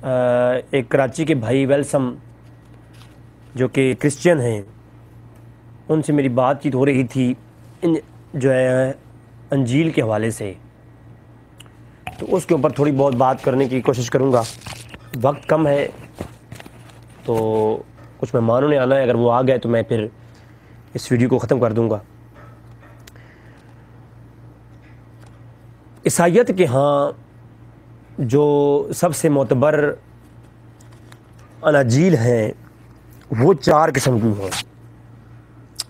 ایک کراچی کے بھائی ویلسم جو کہ کرسچن ہیں، ان سے میری بات چیت ہو رہی تھی جو ہے انجیل کے حوالے سے، تو اس کے اوپر تھوڑی بہت بات کرنے کی کوشش کروں گا۔ وقت کم ہے تو کچھ مہمانوں نے آنا ہے، اگر وہ آ گئے تو میں پھر اس ویڈیو کو ختم کر دوں گا۔ عیسائیت کے ہاں جو سب سے معتبر اناجیل ہیں وہ 4 قسم کی ہیں،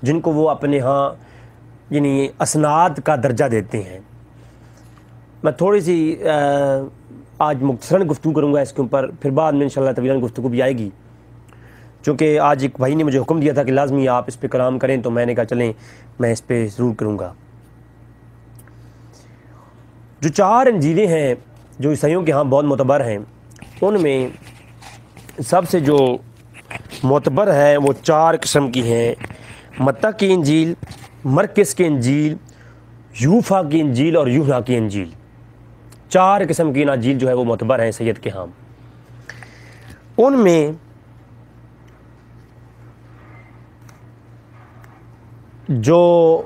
جن کو وہ اپنے ہاں یعنی اسناد کا درجہ دیتے ہیں۔ میں تھوڑی سی آج مختصراً گفتگو کروں گا اس کے اوپر، پھر بعد میں انشاءاللہ طویلاً گفتگو بھی آئے گی، چونکہ آج ایک بھائی نے مجھے حکم دیا تھا کہ لازمی آپ اس پہ کلام کریں، تو میں نے کہا چلیں میں اس پہ ضرور کروں گا۔ جو 4 انجیلیں ہیں جو عیسائیوں کے ہاں بہت معتبر ہیں، ان میں سب سے جو معتبر ہے وہ 4 قسم کی ہیں: متی کی انجیل، مرکز کی انجیل، یوفا کی انجیل اور یوحنا کی انجیل۔ 4 قسم کی اناجیل جو ہے وہ معتبر ہیں عیسائیت کے ہاں۔ ان میں جو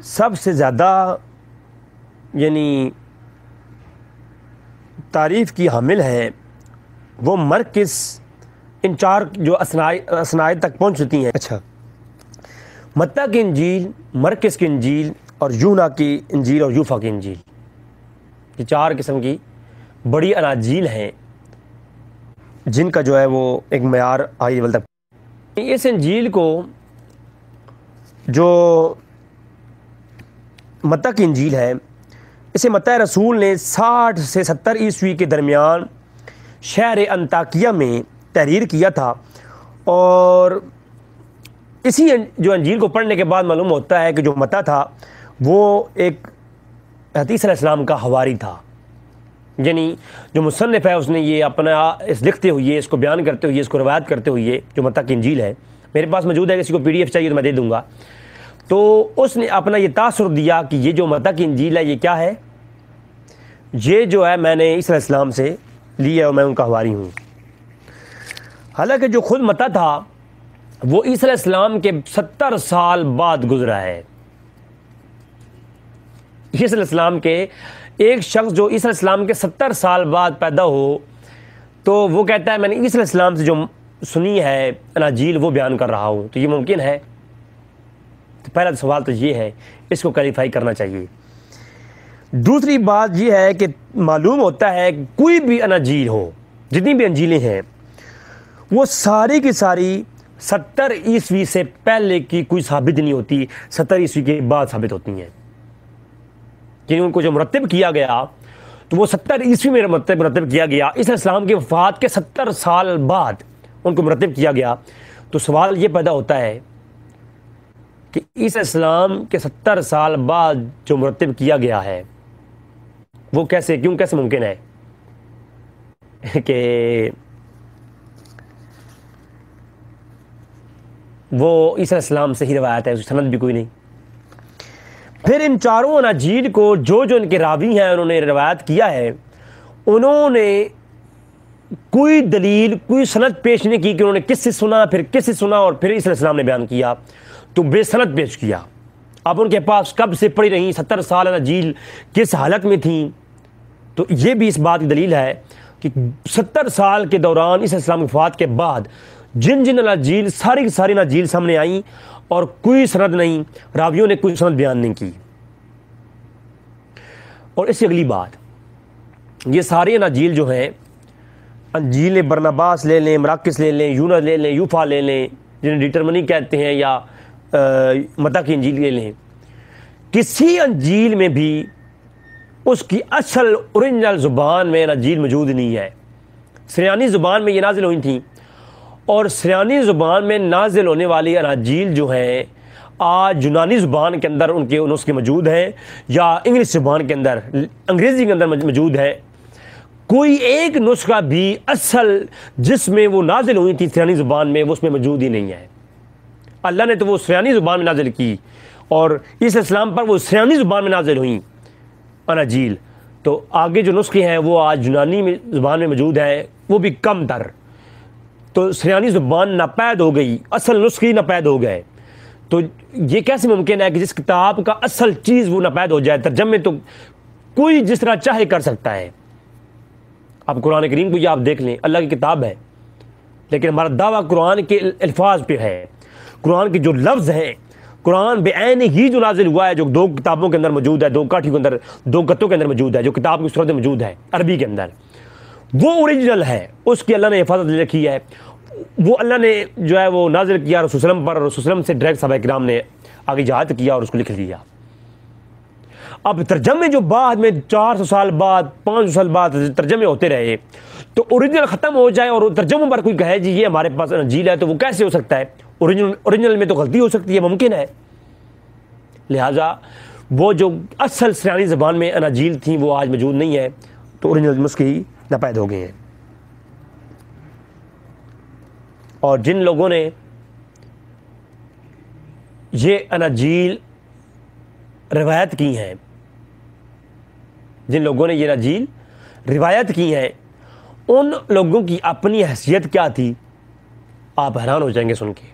سب سے زیادہ یعنی تعریف کی حامل ہے وہ مرکز، ان 4 جو اسناد تک پہنچ چکی ہیں۔ اچھا، متی کی انجیل، مرکز کی انجیل اور یوحنا کی انجیل اور یوفا کی انجیل، یہ 4 قسم کی بڑی اناجیل ہیں جن کا جو ہے وہ ایک معیار ہائی لیول تک۔ اس انجیل کو جو متی کی انجیل ہے، اسے متی رسول نے 60 سے 70 عیسوی کے درمیان شہر انطاکیہ میں تحریر کیا تھا، اور اسی جو انجیل کو پڑھنے کے بعد معلوم ہوتا ہے کہ جو متی تھا وہ ایک حدیث علیہ السلام کا حواری تھا، یعنی جو مصنف ہے اس نے یہ اپنا اس لکھتے ہوئے، اس کو بیان کرتے ہوئے، اس کو روایت کرتے ہوئے، جو متی کی انجیل ہے میرے پاس موجود ہے، کسی کو PDF چاہیے تو میں دے دوں گا، تو اس نے اپنا یہ تاثر دیا کہ یہ جو متی کی انجیل ہے یہ کیا ہے، یہ جو ہے میں نے عیسی علیہ السلام سے لی ہے اور میں ان کا حواری ہوں۔ حالانکہ جو خود متی تھا وہ عیسی علیہ السلام کے 70 سال بعد گزرا ہے۔ عیسی علیہ السلام کے ایک شخص جو عیسی علیہ السلام کے 70 سال بعد پیدا ہو، تو وہ کہتا ہے میں نے عیسی علیہ السلام سے جو سنی ہے اناجیل وہ بیان کر رہا ہوں، تو یہ ممکن ہے؟ تو پہلا سوال تو یہ ہے، اس کو کلیریفائی کرنا چاہیے۔ دوسری بات یہ ہے کہ معلوم ہوتا ہے کہ کوئی بھی اناجیل ہو، جتنی بھی انجیلیں ہیں، وہ ساری کی ساری 70 عیسوی سے پہلے کی کوئی ثابت نہیں ہوتی، 70 عیسوی کے بعد ثابت ہوتی ہیں، یعنی ان کو جو مرتب کیا گیا تو وہ 70 عیسوی میں مرتب کیا گیا، عیسی علیہ السلام کی وفات کے 70 سال بعد ان کو مرتب کیا گیا۔ تو سوال یہ پیدا ہوتا ہے کہ عیسی علیہ السلام کے 70 سال بعد جو مرتب کیا گیا ہے وہ کیسے ممکن ہے کہ وہ عیسی علیہ السلام سے ہی روایت ہے، اس کی سند بھی کوئی نہیں۔ پھر ان 4 اناجیل کو جو ان کے راوی ہیں انہوں نے روایت کیا ہے، انہوں نے کوئی دلیل، کوئی سند پیش نہیں کی کہ انہوں نے کس سے سنا، پھر کس سے سنا، اور پھر عیسی علیہ السلام نے بیان کیا، تو بے سند پیش کیا۔ اب ان کے پاس کب سے پڑی رہی 70 سال اناجیل کس حالت میں تھیں، تو یہ بھی اس بات کی دلیل ہے کہ 70 سال کے دوران عیسی علیہ السلام کی وفات کے بعد جن اناجیل ساری کی ساری اناجیل سامنے آئیں اور کوئی سند نہیں، راویوں نے کوئی سند بیان نہیں کی۔ اور اس سے اگلی بات، یہ ساری اناجیل جو ہیں، انجیل برناباس لے لیں، مراکس لے لیں، یونا لے لیں، یوفا لے لیں، جنہیں ڈیٹرمنی کہتے ہیں، یا متی کی انجیل لے لیں، کسی انجیل میں بھی اس کی اصل اوریجنل زبان میں اناجیل موجود نہیں ہے۔ سریانی زبان میں یہ نازل ہوئی تھیں، اور سریانی زبان میں نازل ہونے والی اناجیل جو ہیں آج یونانی زبان کے اندر ان کے نسخے موجود ہیں، یا انگلش زبان کے اندر، انگریزی کے اندر موجود ہے۔ کوئی ایک نسخہ بھی اصل جس میں وہ نازل ہوئی تھی سریانی زبان میں، وہ اس میں موجود ہی نہیں ہے۔ اللہ نے تو وہ سریانی زبان میں نازل کی، اور عیسی علیہ السلام پر وہ سریانی زبان میں نازل ہوئیں اناجیل، تو آگے جو نسخے ہیں وہ آج یونانی میں زبان میں موجود ہیں، وہ بھی کم تر. تو سریانی زبان ناپید ہو گئی، اصل نسخے ناپید ہو گئے. تو یہ کیسے ممکن ہے کہ جس کتاب کا اصل چیز وہ ناپید ہو جائے؟ ترجمے تو کوئی جس طرح چاہے کر سکتا ہے. اب قرآن کریم کو یہ آپ دیکھ لیں، اللہ کی کتاب ہے، لیکن ہمارا دعویٰ قرآن کے الفاظ پہ ہے. قرآن کے جو لفظ ہیں، قرآن بے عین ہی جو نازل ہوا ہے، جو 2 کتابوں کے اندر موجود ہے، 2 کاٹھیوں کے اندر، 2 گتوں کے اندر موجود ہے، جو کتاب کی صورت میں موجود ہے عربی کے اندر، وہ اوریجنل ہے. اس کی اللہ نے حفاظت رکھی ہے. وہ اللہ نے جو ہے وہ نازل کیا رسول وسلم پر، اور رسول وسلم سے ڈائریکٹ صحابہ کرام نے آگے جہاد کیا اور اس کو لکھ دیا. اب ترجمے جو بعد میں 400 سال بعد 500 سال بعد ترجمے ہوتے رہے، تو اوریجنل ختم ہو جائے اور ترجموں پر کوئی کہے جی یہ ہمارے پاس انجیل ہے، تو وہ کیسے ہو سکتا ہے؟ اوریجنل میں تو غلطی ہو سکتی ہے، ممکن ہے. لہٰذا وہ جو اصل سریانی زبان میں اناجیل تھیں وہ آج موجود نہیں ہے، تو اوریجنل نسخے ہی ناپید ہو گئے ہیں. اور جن لوگوں نے یہ اناجیل روایت کی ہیں، جن لوگوں نے یہ اناجیل روایت کی ہیں، ان لوگوں کی اپنی حیثیت کیا تھی، آپ حیران ہو جائیں گے سن کے.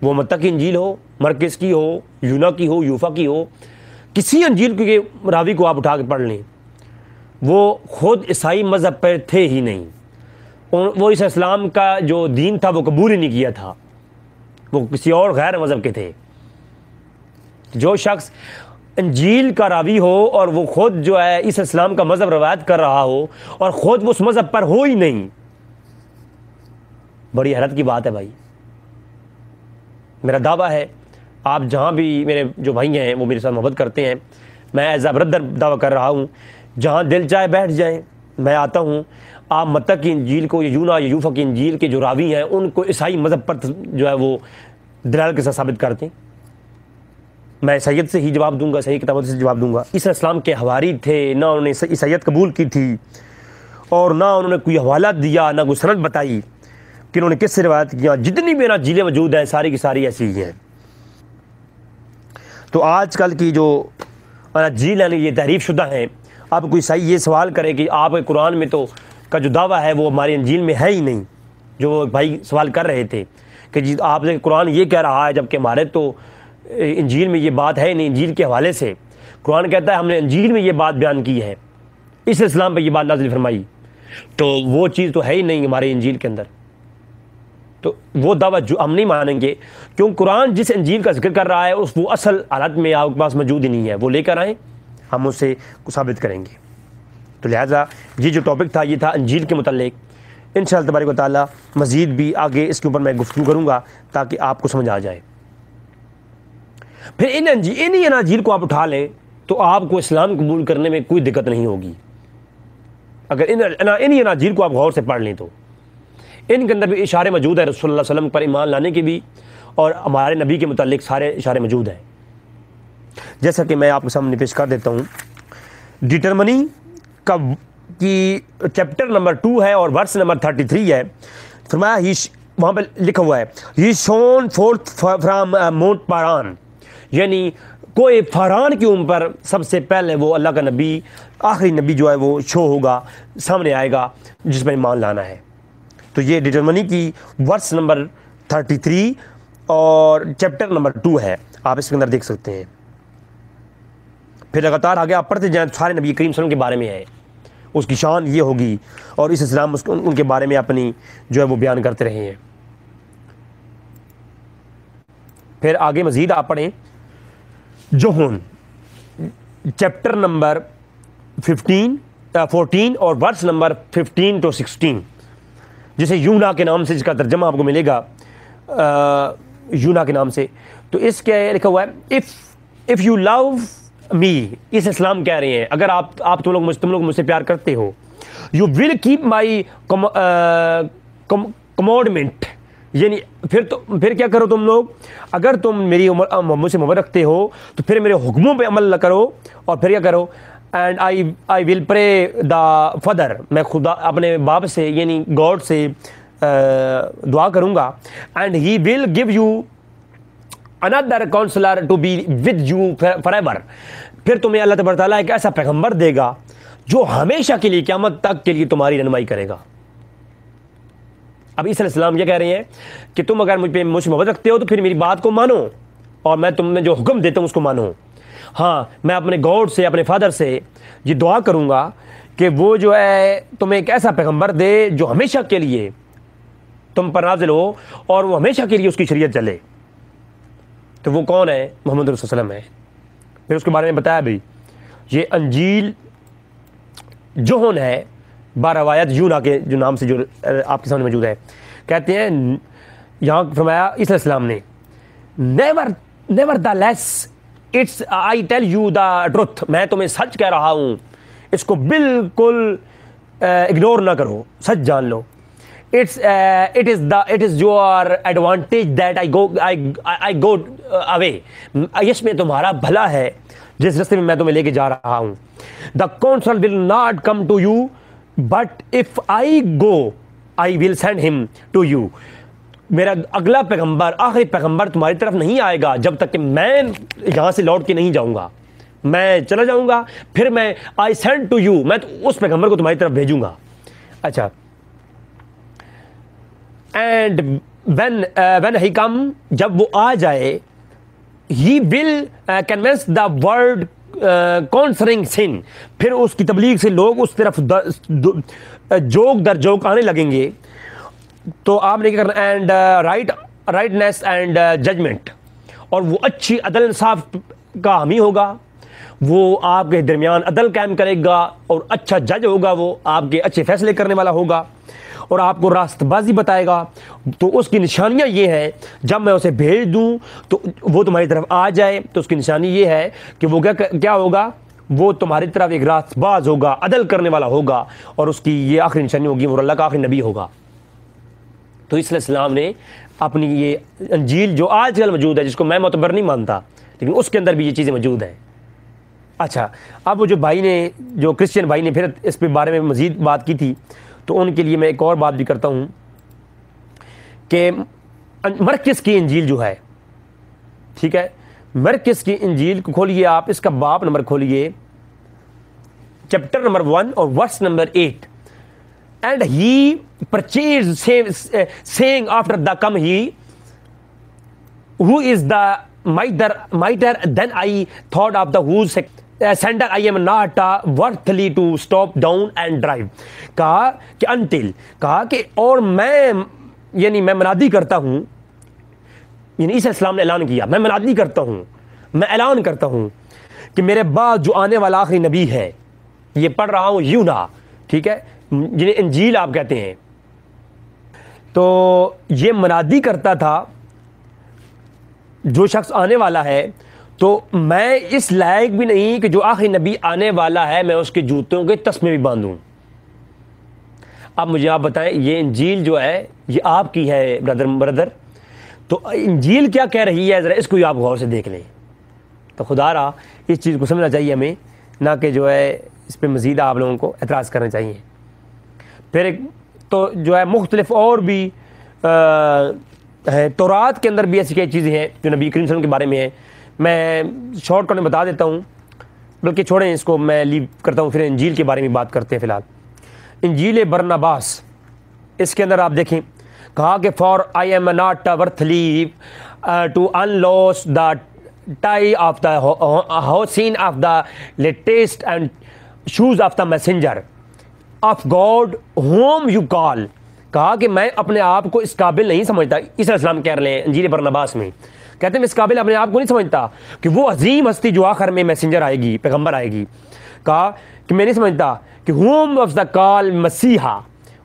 وہ متی کی انجیل ہو، مرکز کی ہو، یونا کی ہو، یوفا کی ہو، کسی انجیل کے راوی کو آپ اٹھا کے پڑھ لیں، وہ خود عیسائی مذہب پر تھے ہی نہیں. وہ اس اسلام کا جو دین تھا وہ قبول ہی نہیں کیا تھا، وہ کسی اور غیر مذہب کے تھے. جو شخص انجیل کا راوی ہو اور وہ خود جو ہے اس اسلام کا مذہب روایت کر رہا ہو اور خود وہ اس مذہب پر ہو ہی نہیں، بڑی حیرت کی بات ہے بھائی. میرا دعویٰ ہے، آپ جہاں بھی میرے جو بھائی ہیں وہ میرے ساتھ محبت کرتے ہیں، میں ایز اے بردر دعویٰ کر رہا ہوں، جہاں دل چاہے بیٹھ جائیں، میں آتا ہوں. آپ متی کی انجیل کو، یا یونا یا یوفا کی انجیل کے جو راوی ہیں ان کو عیسائی مذہب پر جو ہے وہ دلائل کے ساتھ ثابت کرتے ہیں. میں عیسائیت سے ہی جواب دوں گا، صحیح کتابوں سے جواب دوں گا. اس اسلام کے حواری تھے، نہ انہوں نے عیسائیت قبول کی تھی، اور نہ انہوں نے کوئی حوالہ دیا، نہ کوئی سند بتائی کہ انہوں نے کس سے روایت کیا. جتنی بھی اناجیلیں موجود ہیں ساری کی ساری ایسی ہی ہیں. تو آج کل کی جو اناجیل ہیں یہ تحریف شدہ ہیں. اب کوئی عیسائی یہ سوال کرے کہ آپ کے قرآن میں تو کا جو دعویٰ ہے وہ ہماری انجیل میں ہے ہی نہیں، جو وہ بھائی سوال کر رہے تھے کہ جی آپ نے قرآن یہ کہہ رہا ہے جبکہ ہمارے تو انجیل میں یہ بات ہے نہیں. انجیل کے حوالے سے قرآن کہتا ہے ہم نے انجیل میں یہ بات بیان کی ہے، اس اسلام پہ یہ بات نازل فرمائی، تو وہ چیز تو ہے ہی نہیں ہمارے انجیل کے اندر. تو وہ دعویٰ جو ہم نہیں مانیں گے، کیوں قرآن جس انجیل کا ذکر کر رہا ہے اس وہ اصل حالت میں آپ کے پاس موجود ہی نہیں ہے. وہ لے کر آئیں، ہم اسے ثابت کریں گے. تو لہٰذا یہ جو ٹاپک تھا یہ تھا انجیل کے متعلق. انشاءاللہ تبارک و تعالیٰ مزید بھی آگے اس کے اوپر میں گفتگو کروں گا تاکہ آپ کو سمجھ آ جائے. پھر انہی اناجیل کو آپ اٹھا لیں تو آپ کو اسلام قبول کرنے میں کوئی دقت نہیں ہوگی. اگر انہی اناجیل کو آپ غور سے پڑھ لیں تو ان کے اندر بھی اشارے موجود ہیں رسول اللہ صلی اللہ علیہ وسلم پر ایمان لانے کے بھی، اور ہمارے نبی کے متعلق سارے اشارے موجود ہیں. جیسا کہ میں آپ کے سامنے پیش کر دیتا ہوں. ڈیٹرمنی کی چیپٹر نمبر 2 ہے اور ورس نمبر 33 ہے. فرمایا وہاں پہ لکھا ہوا ہے ہی شون فورتھ فرام مونٹ پاران، یعنی کوئی فاران کے اوپر سب سے پہلے وہ اللہ کا نبی، آخری نبی جو ہے وہ شو ہوگا، سامنے آئے گا جس میں ایمان لانا ہے. تو یہ ڈیٹرمنی کی ورس نمبر 33 اور چیپٹر نمبر 2 ہے، آپ اس کے اندر دیکھ سکتے ہیں. پھر لگاتار آگے آپ پڑھتے جائیں، سارے نبی کریم صلی اللہ علیہ وسلم کے بارے میں ہے، اس کی شان یہ ہوگی، اور اس اسلام ان کے بارے میں اپنی جو ہے وہ بیان کرتے رہے ہیں. پھر آگے مزید آپ پڑھیں جوہن چیپٹر نمبر 14 اور ورس نمبر 15 to 16، جسے یونا کے نام سے جس کا ترجمہ آپ کو ملے گا یونا کے نام سے. تو اس کے لکھا ہوا ہے اف یو لو می، اس اسلام کہہ رہے ہیں اگر آپ تم لوگ مجھ سے پیار کرتے ہو، یو ول کیپ مائی کموڈمنٹ، یعنی پھر کیا کرو تم لوگ، اگر تم مجھ سے محبت رکھتے ہو تو پھر میرے حکموں پہ عمل نہ کرو، اور پھر کیا کرو، اینڈ آئی ول پرے دا فادر، میں خدا اپنے باپ سے یعنی گاڈ سے دعا کروں گا، and he will give you another counselor to be with you forever، پھر تمہیں اللہ تبارک تعالیٰ ایک ایسا پیغمبر دے گا جو ہمیشہ کے لیے قیامت تک کے لیے تمہاری رہنمائی کرے گا۔ اب عیسیٰ علیہ السلام یہ کہہ رہے ہیں کہ تم اگر مجھ سے محبت رکھتے ہو تو پھر میری بات کو مانو اور میں تم میں جو حکم دیتا ہوں اس کو مانو۔ ہاں میں اپنے گاڈ سے، اپنے فادر سے یہ دعا کروں گا کہ وہ جو ہے تمہیں ایک ایسا پیغمبر دے جو ہمیشہ کے لیے تم پر نازل ہو اور وہ ہمیشہ کے لیے اس کی شریعت چلے۔ تو وہ کون ہے؟ محمد رسول صلی اللہ علیہ وسلم ہے۔ پھر اس کے بارے میں بتایا بھی، یہ انجیل جوہن ہے، باروایت یونا کے جو نام سے جو آپ کے سامنے موجود ہے، کہتے ہیں یہاں فرمایا عیسیٰ علیہ السلام نے nevertheless it's I tell you the truth, میں تمہیں سچ کہہ رہا ہوں، اس کو بالکل اگنور نہ کرو، سچ جان لو۔ it is your advantage that I go away، اس میں تمہارا بھلا ہے جس راستے میں میں تمہیں لے کے جا رہا ہوں۔ the counsel will not come to you but if I go I will send him to you۔ میرا اگلا پیغمبر، آخری پیغمبر تمہاری طرف نہیں آئے گا جب تک کہ میں یہاں سے لوٹ کے نہیں جاؤں گا، میں چلا جاؤں گا، پھر میں I send to you، میں اس پیغمبر کو تمہاری طرف بھیجوں گا۔ اچھا، اینڈ when he come، جب وہ آ جائے، he will convince the world concerning sin، پھر اس کی تبلیغ سے لوگ اس طرف جوک در جوک آنے لگیں گے۔ تو آپ نے کیا کرنا؟ اینڈ رائٹنیس اینڈ ججمنٹ، اور وہ اچھی عدل انصاف کا حامی ہوگا، وہ آپ کے درمیان عدل قائم کرے گا اور اچھا جج ہوگا، وہ آپ کے اچھے فیصلے کرنے والا ہوگا اور آپ کو راست بازی بتائے گا۔ تو اس کی نشانیاں یہ ہیں، جب میں اسے بھیج دوں تو وہ تمہاری طرف آ جائے تو اس کی نشانی یہ ہے کہ وہ کیا ہوگا؟ وہ تمہاری طرف ایک راست باز ہوگا، عدل کرنے والا ہوگا، اور اس کی یہ آخری نشانی ہوگی، وہ اللہ کا آخری نبی ہوگا۔ تو عیسیٰ علیہ السلام نے اپنی یہ انجیل جو آج کل موجود ہے، جس کو میں معتبر نہیں مانتا، لیکن اس کے اندر بھی یہ چیزیں موجود ہیں۔ اچھا، اب وہ جو بھائی نے، جو کرسچین بھائی نے پھر اس پہ بارے میں مزید بات کی تھی، تو ان کے لیے میں ایک اور بات بھی کرتا ہوں کہ مرکز کی انجیل جو ہے، ٹھیک ہے، مرکز کی انجیل کو کھولیے آپ، اس کا باب نمبر کھولیے، چیپٹر نمبر 1 اور verse number 8۔ And he purchase seeing after the come he who is the mightier than I thought of the whose sender I am not worthily to stop down and drive۔ کہا کہ until، کہا کہ اور میں، یعنی میں منادی کرتا ہوں، یعنی عیسیٰ علیہ السلام نے اعلان کیا، میں منادی کرتا ہوں، میں اعلان کرتا ہوں کہ میرے بعد جو آنے والا آخری نبی ہے، یہ پڑھ رہا ہوں یونا، ٹھیک ہے، جنہیں انجیل آپ کہتے ہیں، تو یہ منادی کرتا تھا جو شخص آنے والا ہے، تو میں اس لائق بھی نہیں کہ جو آخری نبی آنے والا ہے میں اس کے جوتوں کے تسمے بھی باندھوں۔ اب مجھے آپ بتائیں، یہ انجیل جو ہے یہ آپ کی ہے بردر، تو انجیل کیا کہہ رہی ہے، ذرا اس کو آپ غور سے دیکھ لیں۔ تو خدا رہا اس چیز کو سمجھنا چاہیے ہمیں، نہ کہ جو ہے اس پہ مزید آپ لوگوں کو اعتراض کرنا چاہیے۔ پھر ایک تو جو ہے مختلف اور بھی ہے، تورات کے اندر بھی ایسی کئی چیزیں ہیں جو نبی کریم صلی اللہ علیہ وسلم کے بارے میں ہیں، میں شارٹ کٹ میں بتا دیتا ہوں، بلکہ چھوڑیں اس کو، میں لیو کرتا ہوں، پھر انجیل کے بارے میں بات کرتے ہیں۔ فی الحال انجیل برناباس، اس کے اندر آپ دیکھیں، کہا کہ for I am not worthy to unloose the tie of the hosen of the latest and shoes of the messenger of God whom you call. کہا کہ میں اپنے آپ کو اس قابل نہیں سمجھتا، عیسیٰ علیہ السلام کہہ رہے ہیں انجیل برناباس میں، کہتے ہیں میں اس قابل اپنے آپ کو نہیں سمجھتا کہ وہ عظیم ہستی جو آخر میں میسنجر آئے گی، پیغمبر آئے گی، کہا کہ میں نہیں سمجھتا کہ ہوم آف دا کال مسیحا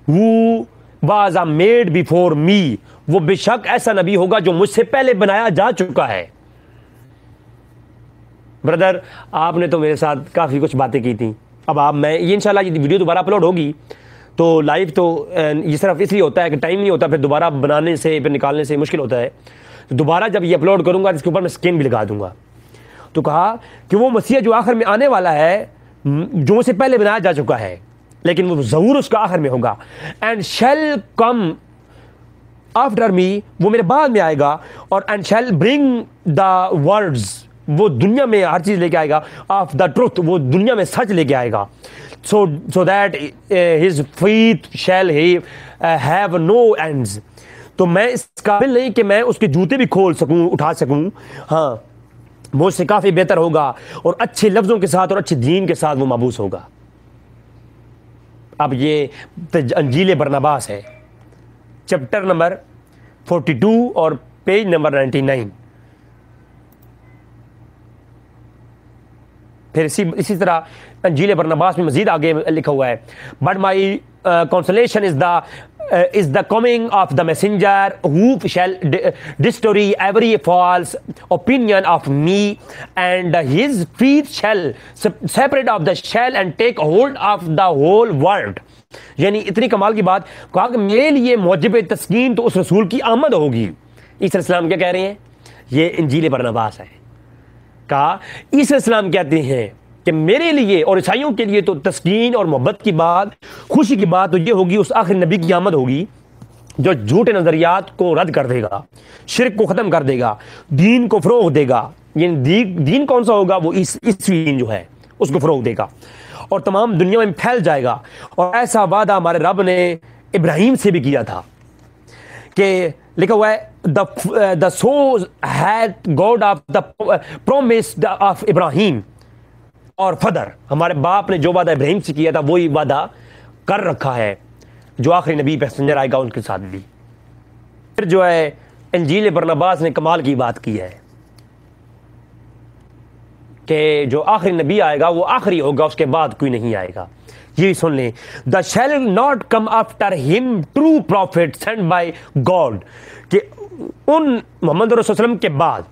who was made before me، وہ بے شک ایسا نبی ہوگا جو مجھ سے پہلے بنایا جا چکا ہے۔ بردر، آپ نے تو میرے ساتھ کافی کچھ باتیں کی تھیں، اب آپ میں یہ انشاءاللہ یہ ویڈیو دوبارہ اپلوڈ ہوگی تو لائیو، تو یہ صرف اس لیے ہوتا ہے کہ ٹائم نہیں ہوتا، پھر دوبارہ بنانے سے پھر نکالنے سے مشکل ہوتا ہے، تو دوبارہ جب یہ اپلوڈ کروں گا اس کے اوپر میں اسکرین بھی لگا دوں گا۔ تو کہا کہ وہ مسیح جو آخر میں آنے والا ہے، جو مجھ سے پہلے بنایا جا چکا ہے، لیکن وہ ظہور اس کا آخر میں ہوگا، and shall come after me, وہ میرے بعد میں آئے گا، اور and shall bring the words, وہ دنیا میں ہر چیز لے کے آئے گا، آف دا ٹروتھ، وہ دنیا میں سچ لے کے آئے گا، so that his feet shall have no ends. تو میں اس قابل نہیں کہ میں اس کے جوتے بھی کھول سکوں، اٹھا سکوں. ہاں، مجھ سے کافی بہتر ہوگا اور اچھے لفظوں کے ساتھ اور اچھے دین کے ساتھ وہ مبعوث ہوگا. اب یہ انجیل برناباس ہے، چیپٹر نمبر 42 اور پیج نمبر 99. پھر اسی طرح انجیل برناباس میں مزید آگے لکھا ہوا ہے، but my consolation is the coming of the messenger who shall destroy every false opinion of me, and his feet shall separate of the shell and take hold of the whole world. یعنی اتنی کمال کی بات کہا کہ میرے لیے موجب تسکین تو اس رسول کی آمد ہوگی. عیسی علیہ السلام کیا کہہ رہے ہیں؟ یہ انجیل برناباس ہے. کہا عیسی علیہ السلام کہتے ہیں کہ میرے لیے اور عیسائیوں کے لیے تو تسکین اور محبت کی بات، خوشی کی بات تو یہ ہوگی، اس آخری نبی کی آمد ہوگی جو جھوٹے نظریات کو رد کر دے گا، شرک کو ختم کر دے گا، دین کو فروغ دے گا. یعنی دین کون سا ہوگا؟ وہ عیسوی دین جو ہے اس کو فروغ دے گا اور تمام دنیا میں پھیل جائے گا. اور ایسا وعدہ ہمارے رب نے ابراہیم سے بھی کیا تھا کہ لکھا ہوا ہے the so had God of the promise of Ibrahim. اور فدر، ہمارے باپ نے جو وعدہ ابراہیم سے کیا تھا وہی وعدہ کر رکھا ہے جو آخری نبی پیسنجر آئے گا ان کے ساتھ بھی. پھر جو ہے انجیل برناباس نے کمال کی بات کی ہے کہ جو آخری نبی آئے گا وہ آخری ہوگا، اس کے بعد کوئی نہیں آئے گا. یہ سن لیں، the shall not come after him true prophet sent by God. کہ ان محمد رسول اللہ علیہ وسلم کے بعد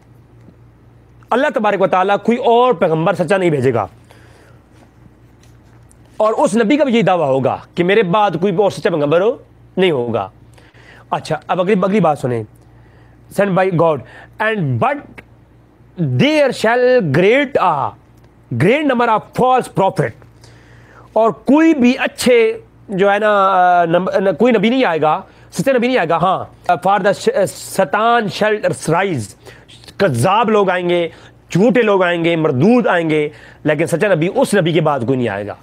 اللہ تبارک و تعالیٰ کوئی اور پیغمبر سچا نہیں بھیجے گا. اور اس نبی کا بھی یہی دعویٰ ہوگا کہ میرے بعد کوئی اور سچا پیغمبر نہیں ہوگا. اچھا، اب اگلی بات سنیں. sent by God and but there shall great number of false prophet. اور کوئی بھی اچھے جو ہے نا کوئی نبی نہیں آئے گا، سچا نبی نہیں آئے گا. ہاں، for the Satan shall rise. کذاب لوگ آئیں گے، جھوٹے لوگ آئیں گے، مردود آئیں گے، لیکن سچا نبی اس نبی کے بعد کوئی نہیں آئے گا.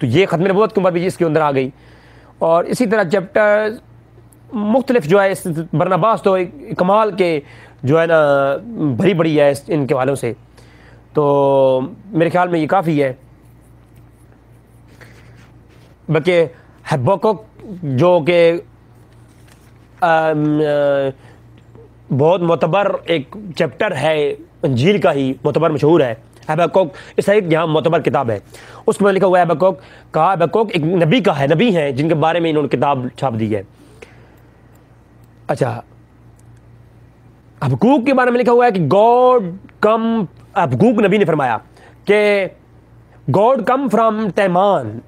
تو یہ ختم نبوت کی بات بھی اس کے اندر آ گئی. اور اسی طرح چیپٹر مختلف جو ہے برناباس تو کمال کے جو ہے نا بھری بڑی ہے ان کے حوالوں سے. تو میرے خیال میں یہ کافی ہے. بلکہ حبقوق جو کہ بہت معتبر ایک چیپٹر ہے انجیل کا ہی، معتبر مشہور ہے. حبقوق اس ایک یہاں معتبر کتاب ہے، اس میں لکھا ہوا ہے حبقوق. کہا حبقوق ایک نبی کا ہے، نبی ہیں جن کے بارے میں انہوں نے کتاب چھاپ دی ہے. اچھا، حبقوق کے بارے میں لکھا ہوا ہے کہ گاڈ کم، حبقوق نبی نے فرمایا کہ گاڈ کم فرام تیمان.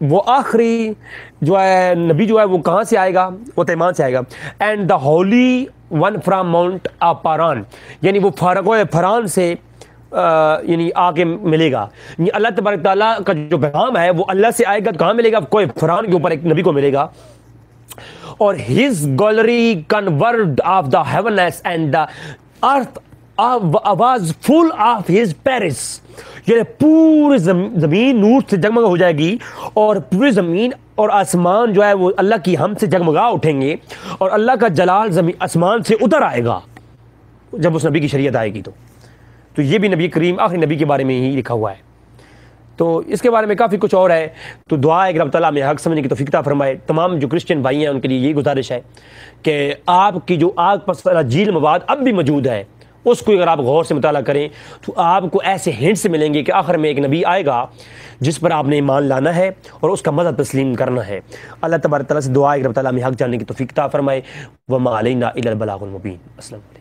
وہ آخری جو ہے نبی جو ہے وہ کہاں سے آئے گا؟ وہ تیمان سے آئے گا. And the holy one from mount Paran. یعنی وہ فران سے یعنی آ کے ملے گا. یعنی اللہ تبارک تعالیٰ کا جو پیغام ہے وہ اللہ سے آئے گا. کہاں ملے گا؟ کوئی فران کے اوپر ایک نبی کو ملے گا. اور his glory converged of the heavens and the earth was full of his praise. یعنی پوری زمین نور سے جگمگا ہو جائے گی اور پوری زمین اور آسمان جو ہے وہ اللہ کی ہم سے جگمگا اٹھیں گے اور اللہ کا جلال زمین آسمان سے اتر آئے گا جب اس نبی کی شریعت آئے گی. تو یہ بھی نبی کریم آخری نبی کے بارے میں ہی لکھا ہوا ہے. تو اس کے بارے میں کافی کچھ اور ہے. تو دعا ہے کہ رب تعالیٰ ہمیں حق سمجھنے کی توفیق عطا فرمائے. تمام جو کرسچن بھائی ہیں ان کے لیے یہی گزارش ہے کہ آپ کی جو آگ پس انجیل مواد اب بھی موجود ہے اس کو اگر آپ غور سے مطالعہ کریں تو آپ کو ایسے ہنٹس ملیں گے کہ آخر میں ایک نبی آئے گا جس پر آپ نے ایمان لانا ہے اور اس کا مذہب تسلیم کرنا ہے. اللہ تبارک تعالیٰ سے دعا ہے کہ رب تعالیٰ ہمیں حق جاننے کی توفیق عطا فرمائے. وما علینا الا البلاغ المبین. السلام علیکم.